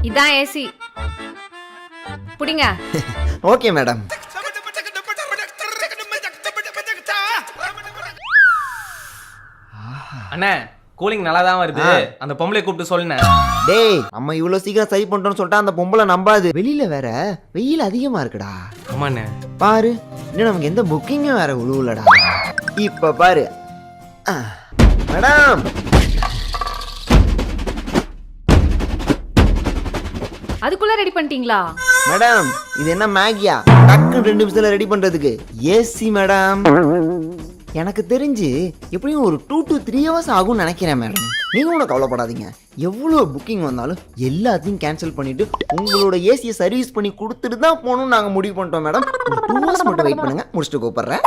இதான் ஏசி புடிங்க. Okay madam. அண்ணே கூலிங் நல்லா தான் வருது. அந்த பொம்பளை கூப்பிட்டு சொல்லுண்ணே. டேய் நம்ம இவ்வளவு சீக்கிரம் சரி பண்ணிட்டோம்னு சொல்லிட்டா அந்த பொம்பளை நம்பாது. வெளியில வேற வெயில் அதிகமா இருக்குடா. ஆமாண்ணே. பாரு இன்னும் நமக்கு எந்த புக்கிங்கும் வேற உழுவுலடா. இப்ப பாரு மேடம். அதுக்குள்ள ரெடி பண்ணிட்டீங்களா? மேடம் இது என்ன மேகியா டக்குன்னு 2 நிமிஷத்துல ரெடி பண்றதுக்கு? AC madam. எனக்கு தெரிஞ்சு எப்படியும் ஒரு 2 to 3 hours ஆகும்னு நினைக்கிறேன் மேடம். நீங்க ஒன்றும் கவலைப்படாதீங்க. எவ்வளோ புக்கிங் வந்தாலும் எல்லாத்தையும் கேன்சல் பண்ணிட்டு உங்களோட ஏசியை சர்வீஸ் பண்ணி கொடுத்துட்டு தான் போகணும்னு நாங்கள் முடிவு பண்ணிட்டோம் மேடம். 2 hours மட்டும் வெயிட் பண்ணுங்க, முடிச்சுட்டு கூப்பிடுறேன்.